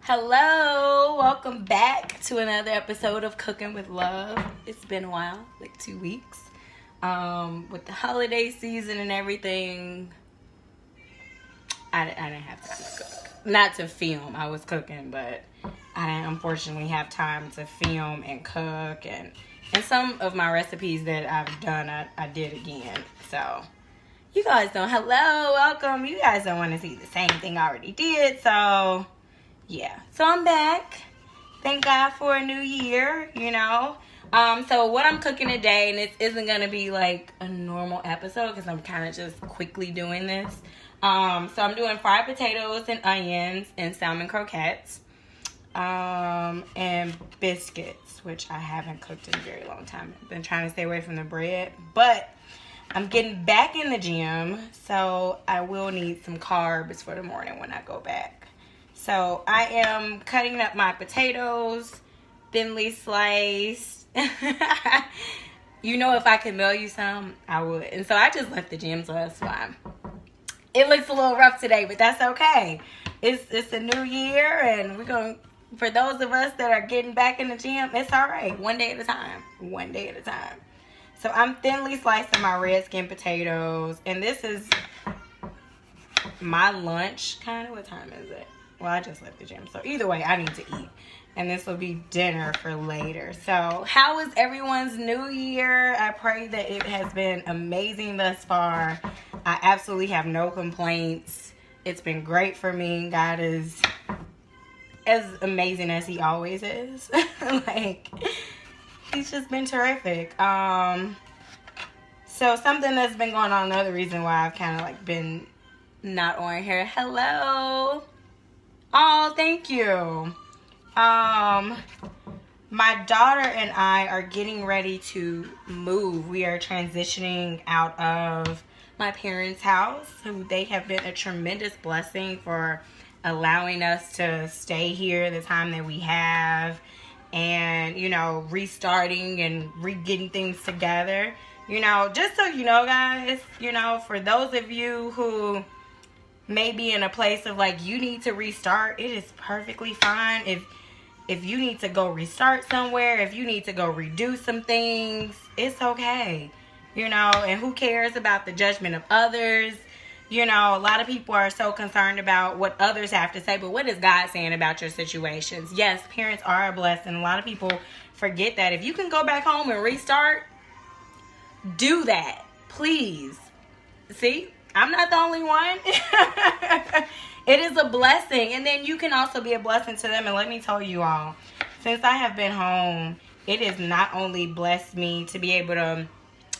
Hello, welcome back to another episode of Cooking with Love. It's been a while, like 2 weeks. With the holiday season and everything, I didn't have time to cook. Not to film, I was cooking, but I didn't unfortunately have time to film and cook. And some of my recipes that I've done, I did again. So, you guys don't, hello, welcome. You guys don't want to see the same thing I already did, so... yeah, so I'm back. Thank God for a new year, you know. So what I'm cooking today, and this isn't going to be like a normal episode because I'm kind of just quickly doing this. So I'm doing fried potatoes and onions and salmon croquettes and biscuits, which I haven't cooked in a very long time. I've been trying to stay away from the bread, but I'm getting back in the gym, so I will need some carbs for the morning when I go back. So I am cutting up my potatoes, thinly sliced. You know, if I could mail you some, I would. And so I just left the gym, so that's fine. It looks a little rough today, but that's okay. It's a new year, and we're going, for those of us that are getting back in the gym, it's all right. One day at a time. One day at a time. So I'm thinly slicing my red skin potatoes, and this is my lunch, kind of. What time is it? Well, I just left the gym. So either way, I need to eat. And this will be dinner for later. So how is everyone's new year? I pray that it has been amazing thus far. I absolutely have no complaints. It's been great for me. God is as amazing as he always is. Like, he's just been terrific. So something that's been going on, another reason why I've kind of like been not on here. Hello. Oh, thank you. My daughter and I are getting ready to move. We are transitioning out of my parents' house, who they have been a tremendous blessing for allowing us to stay here the time that we have, and, you know, restarting and getting things together. You know, just so you know, guys, you know, for those of you who may be in a place of like you need to restart, it is perfectly fine. If you need to go restart somewhere, if you need to go redo some things, it's okay. You know, and who cares about the judgment of others? You know, a lot of people are so concerned about what others have to say, but what is God saying about your situations? Yes, parents are a blessing. A lot of people forget that. If you can go back home and restart, do that, please. See? I'm not the only one. It is a blessing. And then you can also be a blessing to them. And let me tell you all, since I have been home, it has not only blessed me to be able to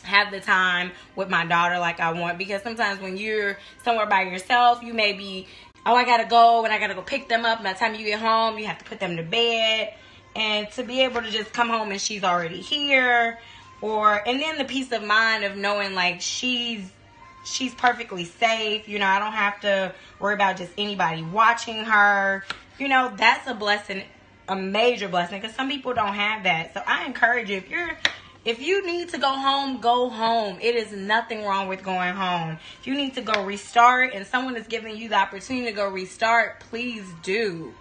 have the time with my daughter like I want. Because sometimes when you're somewhere by yourself, you may be, oh, I got to go and I got to go pick them up. And by the time you get home, you have to put them to bed. And to be able to just come home and she's already here. And then the peace of mind of knowing like she's perfectly safe. You know, I don't have to worry about just anybody watching her. You know, that's a blessing, a major blessing, because some people don't have that. So I encourage you, if you need to go home, go home. It is nothing wrong with going home. If you need to go restart and someone is giving you the opportunity to go restart, please do.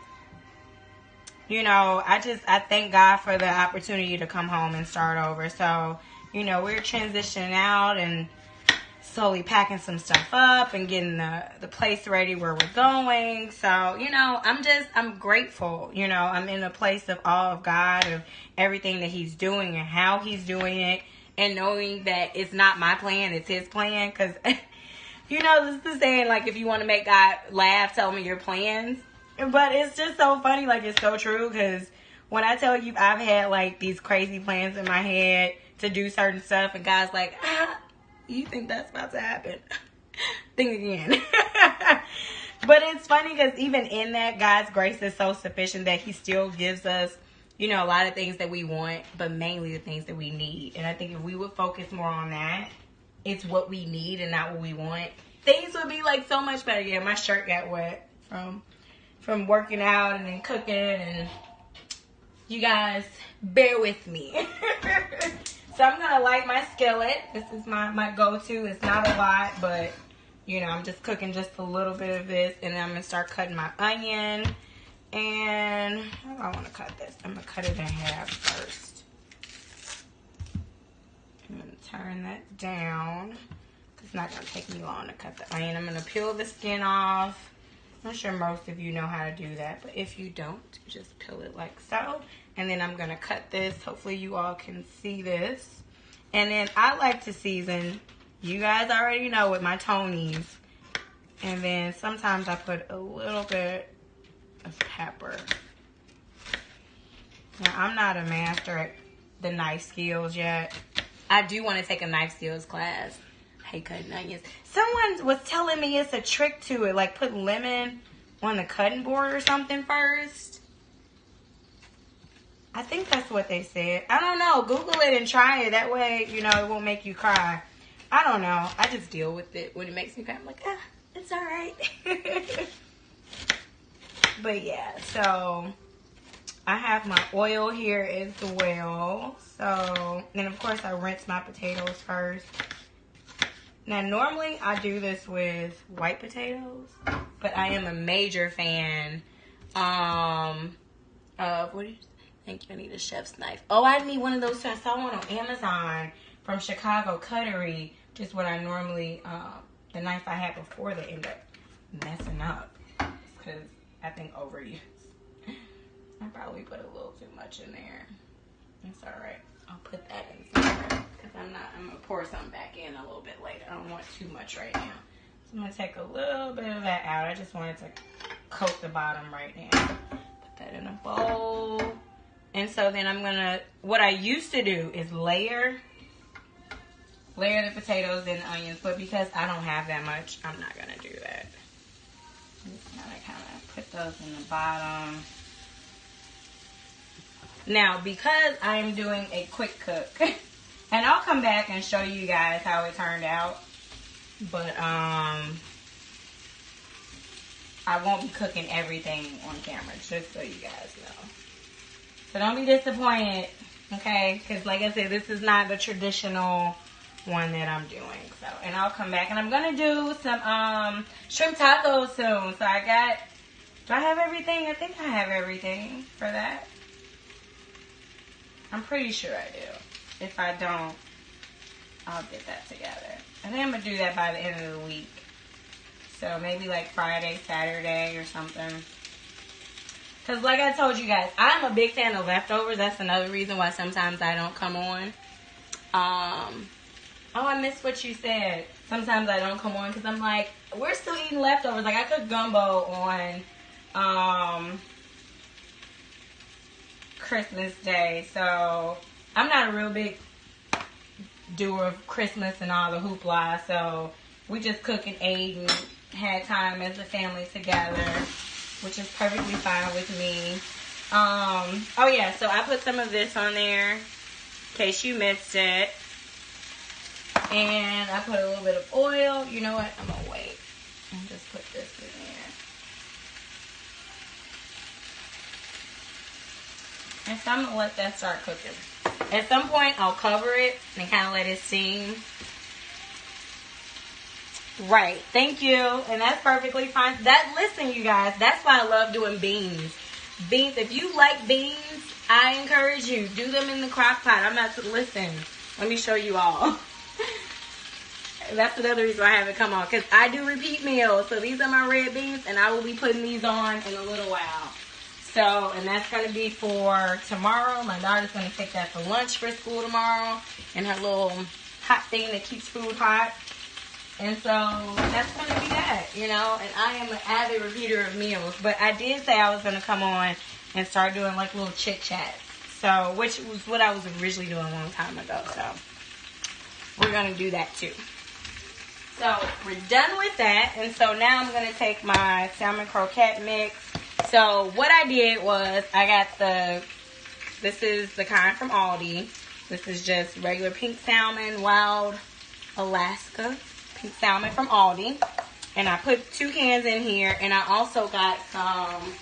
You know, I thank God for the opportunity to come home and start over. So, you know, we're transitioning out and slowly packing some stuff up and getting the place ready where we're going. So, you know, I'm grateful. You know, I'm in a place of awe of God, of everything that he's doing and how he's doing it, and knowing that it's not my plan, it's his plan. Because, you know, this is the saying, like, if you want to make God laugh, tell me your plans. But it's just so funny, like, it's so true, because when I tell you I've had, like, these crazy plans in my head to do certain stuff, and God's like, you think that's about to happen? Think again. But it's funny because even in that, God's grace is so sufficient that he still gives us, you know, a lot of things that we want, but mainly the things that we need. And I think if we would focus more on that, it's what we need and not what we want, things would be like so much better. Yeah, my shirt got wet from working out and then cooking, and you guys bear with me. So I'm going to light my skillet. This is my go-to. It's not a lot, but, you know, I'm just cooking just a little bit of this. And then I'm going to start cutting my onion. And how do I want to cut this? I'm going to cut it in half first. I'm going to turn that down. It's not going to take me long to cut the onion. I'm going to peel the skin off. I'm sure most of you know how to do that, but if you don't, just peel it like so. And then I'm going to cut this. Hopefully you all can see this. And then I like to season, you guys already know, with my Tonys. And then sometimes I put a little bit of pepper. Now, I'm not a master at the knife skills yet. I do want to take a knife skills class. I hate cutting onions. Someone was telling me it's a trick to it, like put lemon on the cutting board or something first. I think that's what they said. I don't know. Google it and try it. That way, you know, it won't make you cry. I don't know. I just deal with it when it makes me cry. I'm like, ah, it's all right. But yeah, so I have my oil here as well. So, then of course I rinse my potatoes first. Now normally I do this with white potatoes, but I am a major fan of, what do you think? I need a chef's knife. Oh, I need one of those. I saw one on Amazon from Chicago Cuttery. Just what I normally, the knife I had before they end up messing up. Because I think overuse. I probably put a little too much in there. It's alright. I'll put that in somewhere. Because I'm going to pour some back in a little bit later. I don't want too much right now. So I'm going to take a little bit of that out. I just wanted to coat the bottom right now. Put that in a bowl. And so then I'm going to, what I used to do is layer the potatoes and the onions. But because I don't have that much, I'm not going to do that. I'm just going to kind of put those in the bottom. Now, because I am doing a quick cook, and I'll come back and show you guys how it turned out, but I won't be cooking everything on camera, just so you guys know. So don't be disappointed, okay? Because like I said, this is not the traditional one that I'm doing. So, and I'll come back, and I'm going to do some shrimp tacos soon. So I got, do I have everything? I think I have everything for that. I'm pretty sure I do. If I don't, I'll get that together. I think I'm going to do that by the end of the week. So maybe like Friday, Saturday or something. Because like I told you guys, I'm a big fan of leftovers. That's another reason why sometimes I don't come on. Oh, I missed what you said. Sometimes I don't come on because I'm like, we're still eating leftovers. Like I cooked gumbo on Christmas Day, so I'm not a real big doer of Christmas and all the hoopla, so we just cooked and ate and had time as a family together, which is perfectly fine with me. Oh yeah, so I put some of this on there in case you missed it, and I put a little bit of oil. You know what, I'm gonna wait and just put this in there. And so I'm going to let that start cooking. At some point, I'll cover it and kind of let it steam. Right. Thank you. And that's perfectly fine. Listen, you guys, that's why I love doing beans. Beans, if you like beans, I encourage you. Do them in the crock pot. I'm not, listen, let me show you all. That's another reason why I haven't come on. Because I do repeat meals. So these are my red beans, and I will be putting these on in a little while. So, and that's going to be for tomorrow. My daughter's going to take that for lunch for school tomorrow. And her little hot thing that keeps food hot. And so, that's going to be that, you know. And I am an avid repeater of meals. But I did say I was going to come on and start doing like little chit-chats. So, which was what I was originally doing a long time ago. So, we're going to do that too. So, we're done with that. And so, now I'm going to take my salmon croquette mix. So what I did was I got this is the kind from Aldi. This is just regular pink salmon, wild Alaska pink salmon from Aldi. And I put 2 cans in here. And I also got some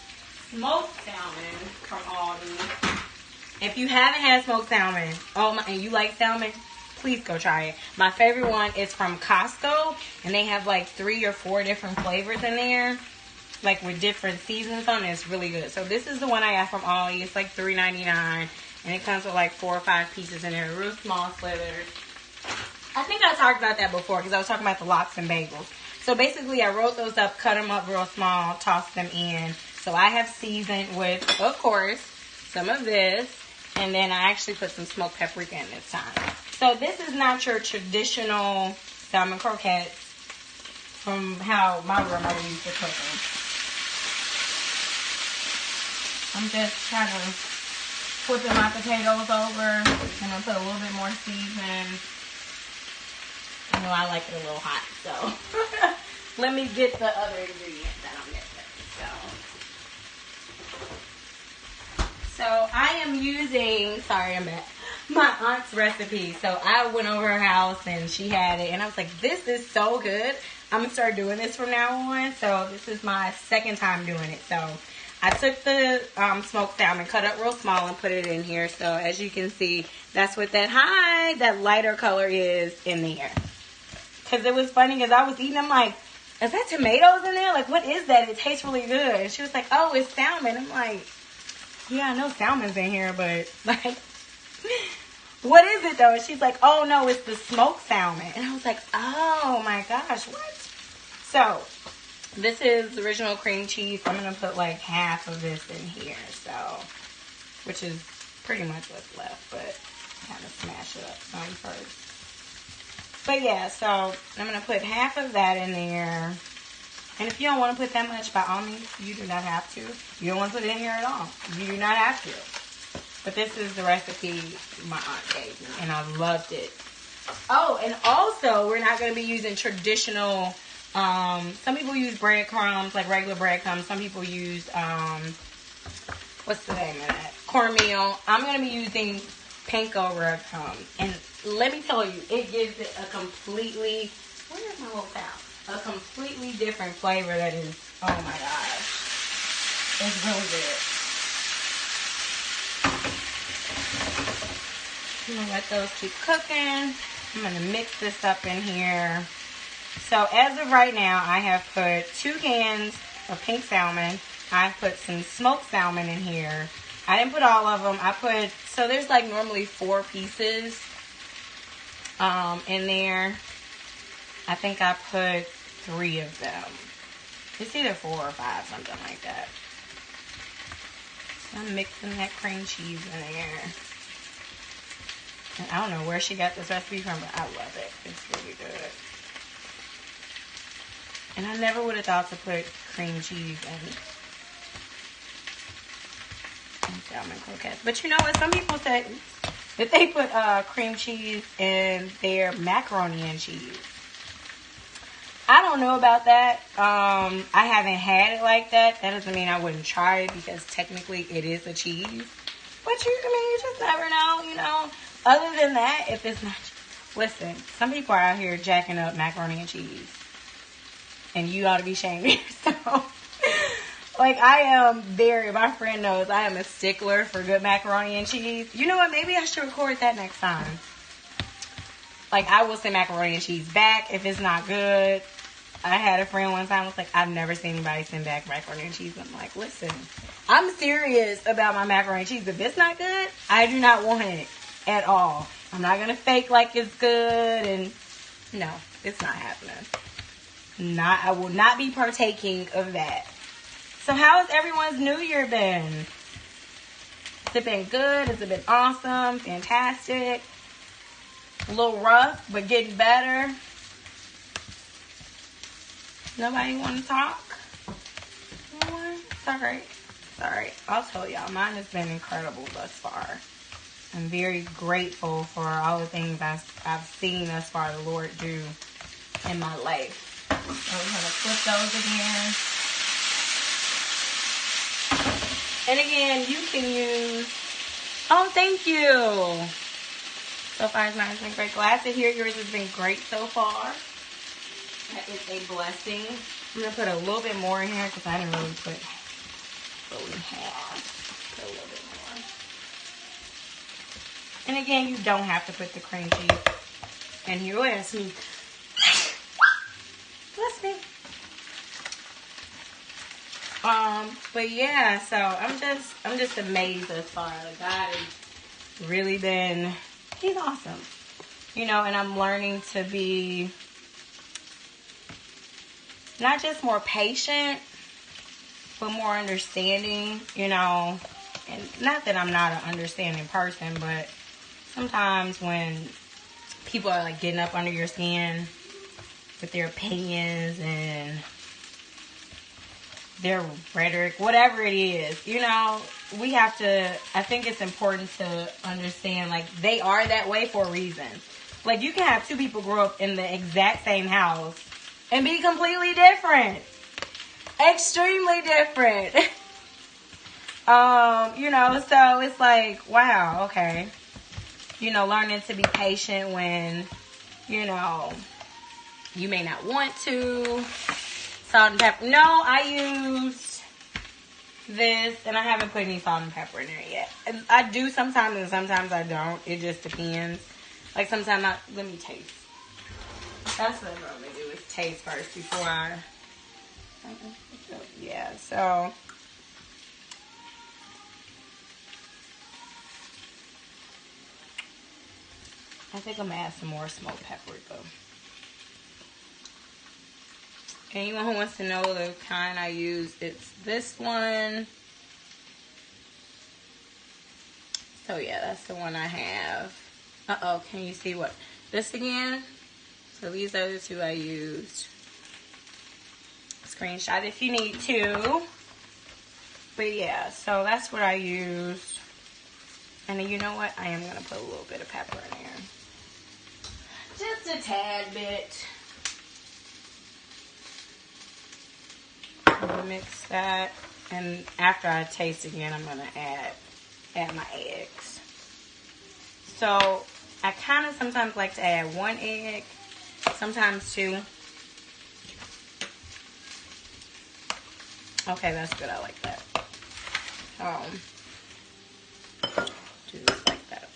smoked salmon from Aldi. If you haven't had smoked salmon, and you like salmon, please go try it. My favorite one is from Costco. And they have like 3 or 4 different flavors in there. like with different seasons on it. It's really good. So this is the one I got from Ollie. It's like $3.99, and it comes with like 4 or 5 pieces in there, real small slivers. I think I talked about that before because I was talking about the lox and bagels. So basically, I rolled those up, cut them up real small, tossed them in. So I have seasoned with, of course, some of this, and then I actually put some smoked paprika in this time. So this is not your traditional salmon croquettes from how my grandmother used to cook them. I'm just trying to flipping my potatoes over, and I'll put a little bit more season. I know I like it a little hot, so let me get the other ingredients that I'm missing. So I am using, sorry, I'm back, my aunt's recipe. So I went over her house and she had it, and I was like, this is so good. I'm going to start doing this from now on. So this is my second time doing it. So I took the smoked salmon, cut it real small, and put it in here. So as you can see, that's what that lighter color is in there. Because it was funny because I was eating, I'm like, is that tomatoes in there? Like, what is that? It tastes really good. And she was like, oh, it's salmon. I'm like, yeah, I know salmon's in here, but like, what is it though? And she's like, oh no, it's the smoked salmon. And I was like, oh my gosh, what? So this is original cream cheese. I'm gonna put like half of this in here, so, which is pretty much what's left, but kind of smash it up some first. But yeah, so I'm gonna put half of that in there. And if you don't want to put that much, by all means, you do not have to. You don't want to put it in here at all. You do not have to. But this is the recipe my aunt gave me, and I loved it. Oh, and also, we're not going to be using traditional, some people use breadcrumbs, like regular breadcrumbs. Some people use, what's the name of that? Cornmeal. I'm going to be using Panko breadcrumbs. And let me tell you, it gives it a completely, where's my little towel? A completely different flavor that is, oh my gosh, it's really good. I'm going to let those keep cooking. I'm going to mix this up in here. So as of right now, I have put 2 cans of pink salmon. I've put some smoked salmon in here. I didn't put all of them. So there's like normally 4 pieces in there. I think I put 3 of them. It's either 4 or 5, something like that. So I'm mixing that cream cheese in there. And I don't know where she got this recipe from, but I love it. It's really good. And I never would have thought to put cream cheese in salmon croquettes. But you know what? Some people say that they put cream cheese in their macaroni and cheese. I don't know about that. I haven't had it like that. That doesn't mean I wouldn't try it because technically it is a cheese. But you just never know, you know. Other than that, if it's not, listen, some people are out here jacking up macaroni and cheese. And you ought to be ashamed of yourself. Like, my friend knows I am a stickler for good macaroni and cheese. You know what? Maybe I should record that next time. Like, I will send macaroni and cheese back if it's not good. I had a friend one time was like, I've never seen anybody send back macaroni and cheese. I'm like, listen, I'm serious about my macaroni and cheese. If it's not good, I do not want it at all. I'm not going to fake like it's good. And no, it's not happening. I will not be partaking of that. So how has everyone's New Year been? Has it been good? Has it been awesome? Fantastic? A little rough, but getting better? Nobody want to talk? Sorry. I'll tell y'all. Mine has been incredible thus far. I'm very grateful for all the things I've seen thus far the Lord do in my life. So we're going to flip those again. And again, you can use... Oh, thank you. So far, mine has been great. Glad to hear yours has been great so far. That is a blessing. I'm going to put a little bit more in here because I didn't really put fully half. Put a little bit more. And again, you don't have to put the cream cheese in here. Oh, that's me. Bless me. But yeah, so I'm just amazed as far as God has really been, he's awesome. You know, and I'm learning to be not just more patient, but more understanding, you know. And not that I'm not an understanding person, but sometimes when people are like getting up under your skin with their opinions and their rhetoric, whatever it is, you know, we have to, I think it's important to understand, like, they are that way for a reason. Like, you can have two people grow up in the exact same house and be completely different. Extremely different. You know, so it's like, wow, okay. You know, learning to be patient when, you know, you may not want to. Salt and pepper. No, I used this, and I haven't put any salt and pepper in there yet. And I do sometimes, and sometimes I don't. It just depends. Like, sometimes let me taste. That's what I normally do, is taste first before I, yeah, so. I think I'm going to add some more smoked paprika. Anyone who wants to know the kind I use, it's this one. So yeah, that's the one I have. Uh-oh, can you see what? This again? So these are the two I used. Screenshot if you need to. But yeah, so that's what I used. And then you know what? I am going to put a little bit of pepper in there. Just a tad bit. Mix that, and after I taste again, I'm gonna add my eggs. So I kind of sometimes like to add one egg, sometimes two. Okay, that's good. I like that. Do this like that.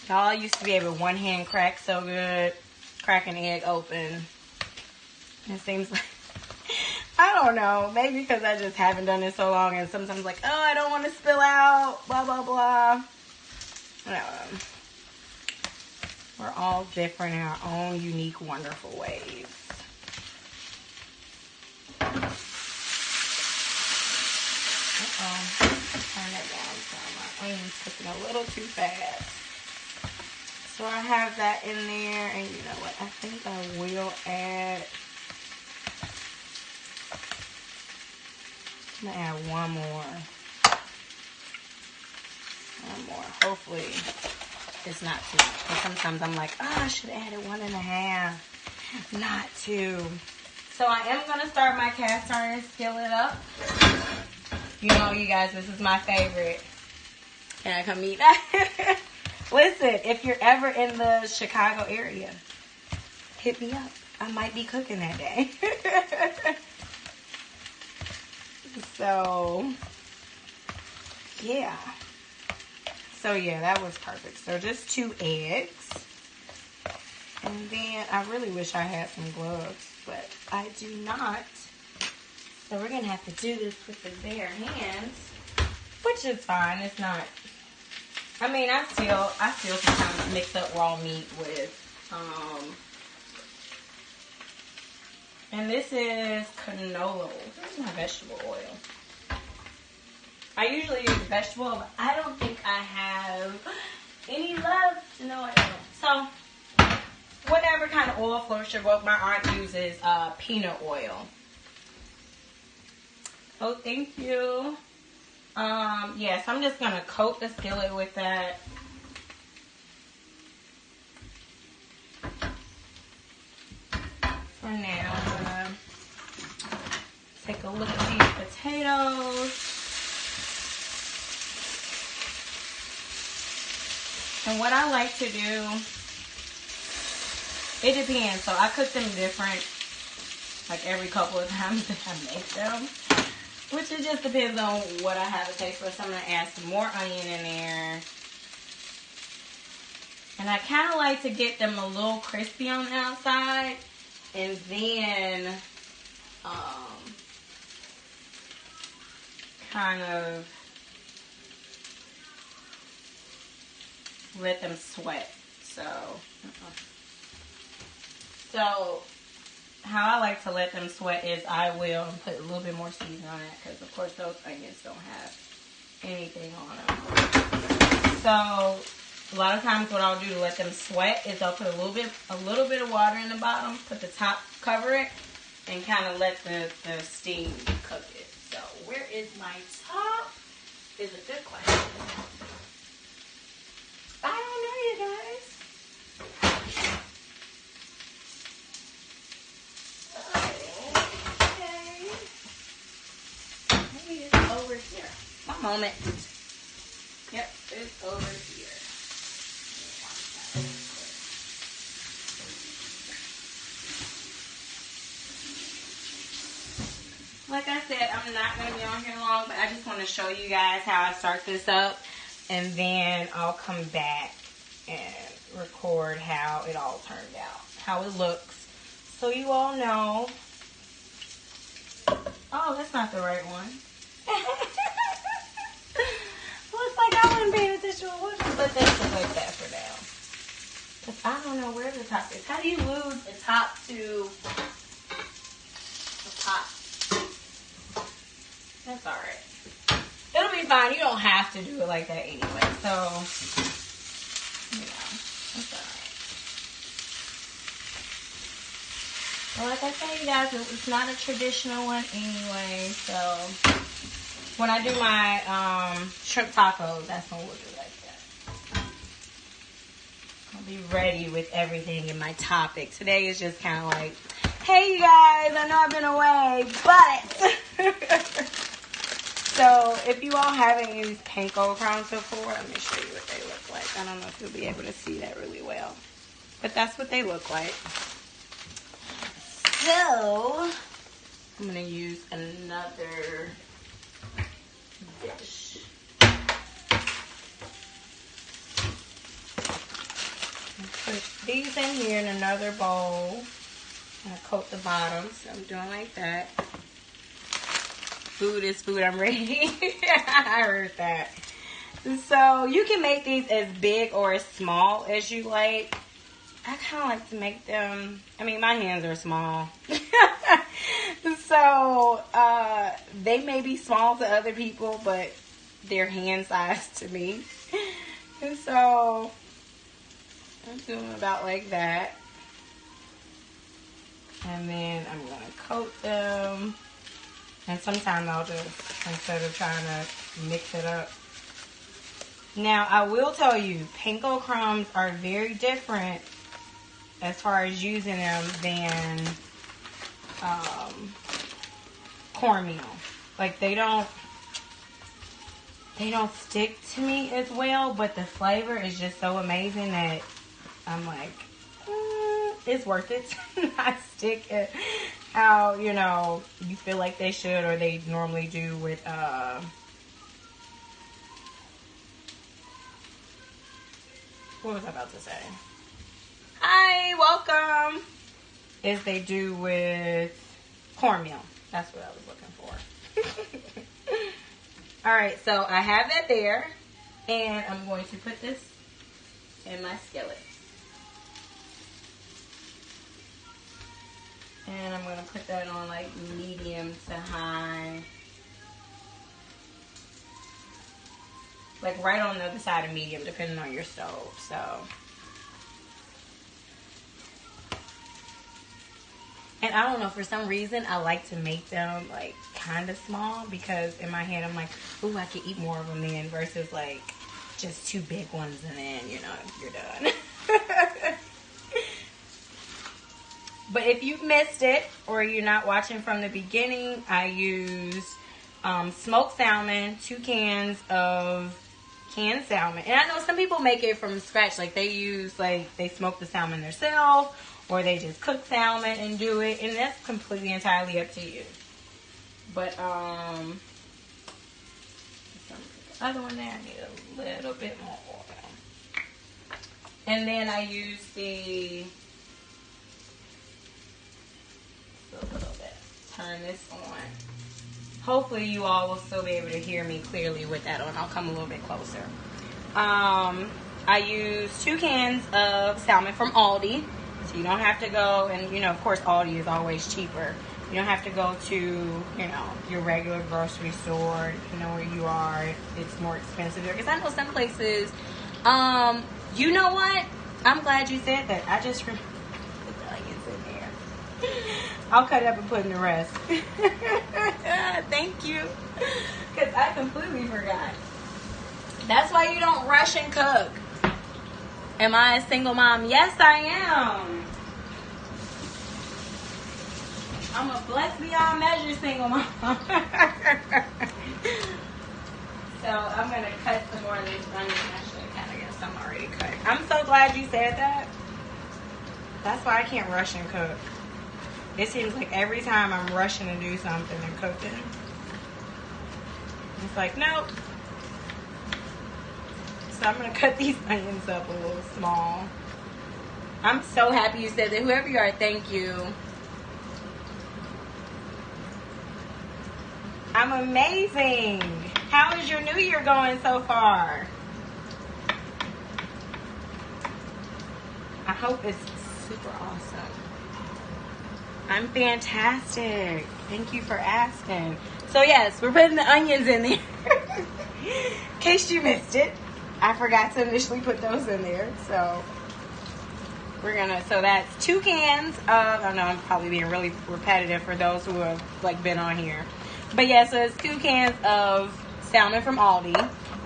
Y'all used to be able to one hand crack so good, crack an egg open. It seems like, I don't know, maybe because I just haven't done it so long, and sometimes like, oh, I don't want to spill out, blah, blah, blah. I don't know. We're all different in our own unique, wonderful ways. Turn that down so my onions cooking a little too fast. So I have that in there, and you know what, I think I will add, I'm going to add one more. Hopefully it's not too much. Because sometimes I'm like, oh, I should have added 1.5. Not 2. So I am going to start my cast iron skillet up. You know, you guys, this is my favorite. Can I come eat that? Listen, if you're ever in the Chicago area, hit me up. I might be cooking that day. So, yeah. So, yeah, that was perfect. So, just 2 eggs. And then, I really wish I had some gloves, but I do not. So, we're going to have to do this with the bare hands, which is fine. It's not, I mean, I still sometimes mix up raw meat with, and this is canola. This is my vegetable oil. I usually use vegetable oil, but I don't think I have any left. No, I don't. So, whatever kind of oil floats your boat. My aunt uses peanut oil. Oh, thank you. Yeah, so I'm just going to coat the skillet with that. For now, I'm going to take a look at these potatoes. And what I like to do, it depends. So I cook them different, like every couple of times that I make them. Which it just depends on what I have a taste for. So I'm going to add some more onion in there. And I kind of like to get them a little crispy on the outside. And then kind of let them sweat. So how I like to let them sweat is I will put a little bit more seasoning on it, because of course those onions don't have anything on them. So a lot of times what I'll do to let them sweat is I'll put a little bit of water in the bottom, put the top, cover it, and kind of let the steam cook it. So where is my top is a good question. I don't know, you guys. Okay. Maybe it's over here. One moment. Yep, it's over here. Like I said, I'm not going to be on here long, but I just want to show you guys how I start this up. And then I'll come back and record how it all turned out, how it looks. So you all know. Oh, that's not the right one. Looks like I wasn't paying attention. We'll just let that look like that for now. Because I don't know where the top is. How do you lose the top to the top? That's alright. It'll be fine. You don't have to do it like that anyway. So, you know, that's alright. Well, like I said, you guys, it's not a traditional one anyway. So, when I do my shrimp tacos, that's when we'll do like that. I'll be ready with everything in my topic. Today is just kind of like, hey, you guys, I know I've been away, but... So, if you all haven't used Panko crumbs before, let me show you what they look like. I don't know if you'll be able to see that really well, but that's what they look like. So, I'm going to use another dish. Put these in here in another bowl. I'm going to coat the bottom, so I'm doing like that. Food is food, I'm ready. I heard that. So you can make these as big or as small as you like. I kind of like to make them, I mean, my hands are small. So they may be small to other people, but they're hand sized to me. And so I'm doing about like that. And then I'm going to coat them. And sometimes I'll just, instead of trying to mix it up. Now, I will tell you, Panko crumbs are very different as far as using them than cornmeal. Like, they don't stick to me as well, but the flavor is just so amazing that I'm like, it's worth it to not stick it how, you know, you feel like they should or they normally do with, what was I about to say? Hi, welcome. As they do with cornmeal. That's what I was looking for. Alright, so I have that there. And I'm going to put this in my skillet. And I'm going to put that on like medium to high. Like right on the other side of medium, depending on your stove. So. And I don't know, for some reason, I like to make them like kind of small. Because in my head, I'm like, ooh, I could eat more of them then. Versus like just two big ones and then, you know, you're done. But if you've missed it or you're not watching from the beginning, I use smoked salmon, 2 cans of canned salmon. And I know some people make it from scratch. Like they use, like they smoke the salmon themselves or they just cook salmon and do it. And that's completely entirely up to you. But the other one there, I need a little bit more oil. And then I use a little bit. Turn this on. Hopefully you all will still be able to hear me clearly with that on. I'll come a little bit closer. I use 2 cans of salmon from Aldi. So you don't have to go, and you know, of course, Aldi is always cheaper. You don't have to go to, you know, your regular grocery store, you know, where you are. It's more expensive there. Because I know some places, you know what? I'm glad you said that. I just put the onions in there. I'll cut it up and put in the rest. Thank you. Because I completely forgot. That's why you don't rush and cook. Am I a single mom? Yes, I am. I'm a blessed beyond measure single mom. So I'm going to cut some more of these onions. Actually, I kind of got some already cut. I'm so glad you said that. That's why I can't rush and cook. It seems like every time I'm rushing to do something and cooking, it's like, nope. So I'm going to cut these onions up a little small. I'm so happy you said that. Whoever you are, thank you. I'm amazing. How is your new year going so far? I hope it's super awesome. I'm fantastic. Thank you for asking. So yes, we're putting the onions in there. In case you missed it, I forgot to initially put those in there. So we're gonna, so that's 2 cans of, I know I'm probably being really repetitive for those who have like been on here. But yeah, so it's 2 cans of salmon from Aldi.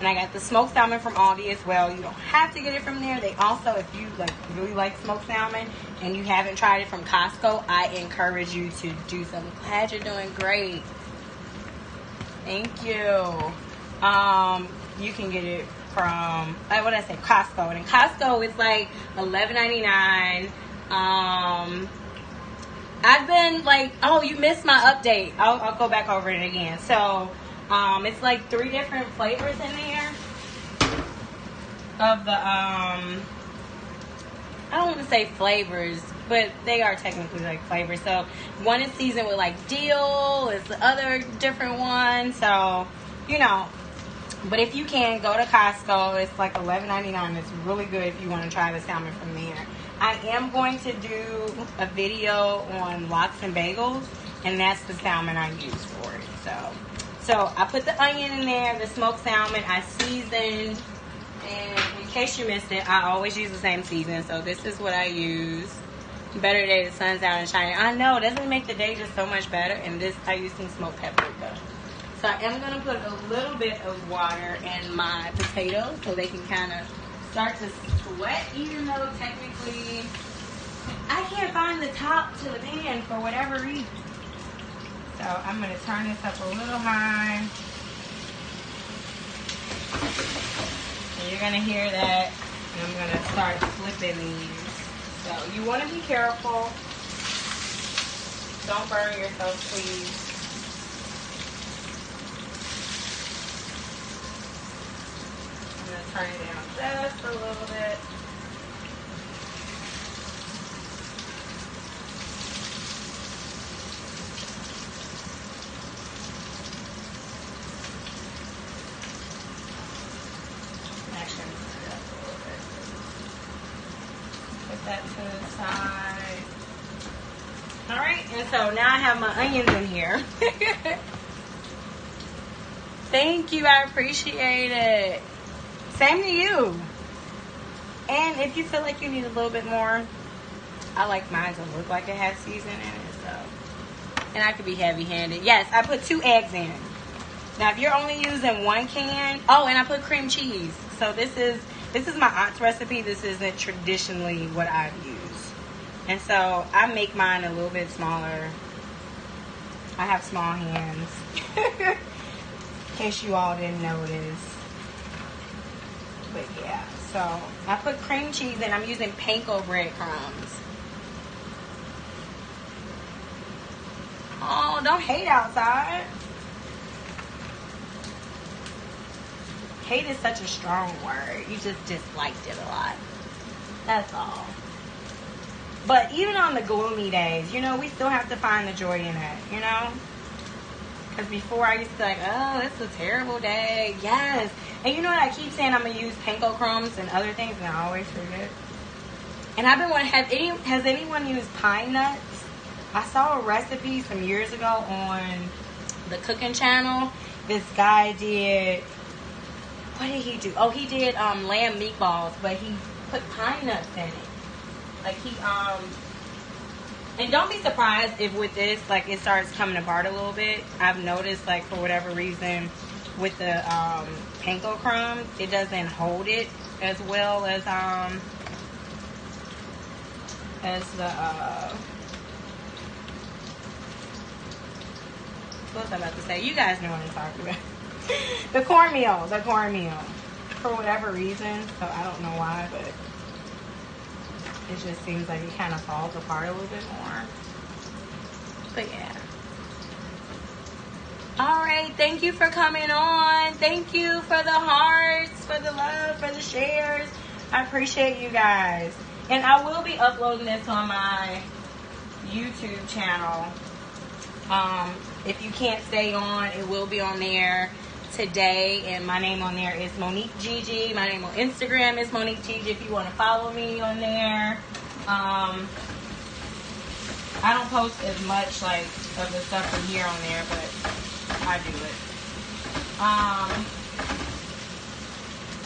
And I got the smoked salmon from Aldi as well. You don't have to get it from there. They also, if you like really like smoked salmon and you haven't tried it from Costco, I encourage you to do so. I'm glad you're doing great. Thank you. You can get it from, what did I say, Costco. And in Costco, it's like $11.99. I've been like, oh, you missed my update. I'll go back over it again. So, it's like 3 different flavors in there of the, I don't want to say flavors, but they are technically like flavors. So one is seasoned with like dill, it's the other different one. So, you know, but if you can, go to Costco. It's like $11.99. It's really good if you want to try the salmon from there. I am going to do a video on lox and bagels, and that's the salmon I use for it. So I put the onion in there, the smoked salmon, I seasoned, and in case you missed it, I always use the same season. So this is what I use. Better today, the sun's out and shining. I know, doesn't it make the day just so much better? And this, I use some smoked paprika. So I am going to put a little bit of water in my potatoes so they can kind of start to sweat, even though technically I can't find the top to the pan for whatever reason. So I'm going to turn this up a little high. And you're going to hear that. And I'm going to start flipping these. So you want to be careful. Don't burn yourself, please. I'm going to turn it down just a little bit. That to the side. Alright, and so now I have my onions in here. Thank you, I appreciate it. Same to you. And if you feel like you need a little bit more, I like mine to look like it has seasoning in it, so. And I could be heavy-handed. Yes, I put 2 eggs in. Now if you're only using 1 can, oh, and I put cream cheese. So this is my aunt's recipe. This isn't traditionally what I've used. And so I make mine a little bit smaller. I have small hands. In case you all didn't notice. But yeah, so I put cream cheese and I'm using Panko breadcrumbs. Oh, don't hate outside. Hate is such a strong word. You just disliked it a lot. That's all. But even on the gloomy days, you know, we still have to find the joy in it, you know? Because before I used to be like, oh, it's a terrible day. Yes. And you know what? I keep saying I'm going to use Panko crumbs and other things, and I always forget. And I've been wondering, has anyone used pine nuts? I saw a recipe some years ago on the Cookin channel. This guy did, what did he do? Oh, he did lamb meatballs, but he put pine nuts in it. Like and don't be surprised if with this, like, it starts coming apart a little bit. I've noticed, like, for whatever reason, with the Panko crumbs, it doesn't hold it as well as the what was I about to say? You guys know what I'm talking about. The cornmeal. For whatever reason, so I don't know why, but it just seems like it kind of falls apart a little bit more. But yeah. Alright, thank you for coming on. Thank you for the hearts, for the love, for the shares. I appreciate you guys. And I will be uploading this on my YouTube channel. If you can't stay on, it will be on there today. And my name on there is Monique Gigi. My name on Instagram is Monique Gigi if you want to follow me on there. I don't post as much like of the stuff from here on there, but I do it.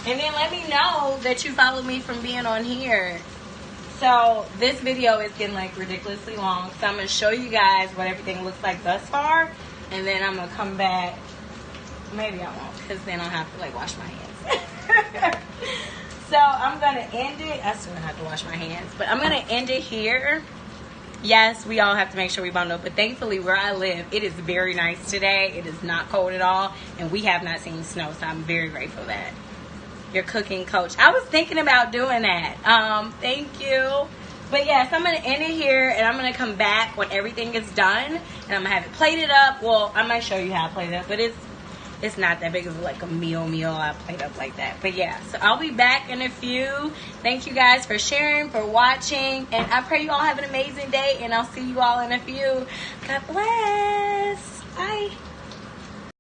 And then let me know that you followed me from being on here. So this video is getting like ridiculously long, so I'm going to show you guys what everything looks like thus far, and then I'm going to come back. Maybe I won't, because then I'll have to like wash my hands. So I'm going to end it. I still have to wash my hands, but I'm going to end it here. Yes, we all have to make sure we bundle, but thankfully where I live, it is very nice today. It is not cold at all, and we have not seen snow, so I'm very grateful for that. Your cooking coach. I was thinking about doing that. Thank you. But yes, I'm going to end it here, and I'm going to come back when everything is done, and I'm going to have it plated up. Well, I might show you how to plate it up, but it's not that big of like a meal I plate up like that. But yeah, so I'll be back in a few. Thank you guys for sharing, for watching, and I pray you all have an amazing day, and I'll see you all in a few. God bless. Bye.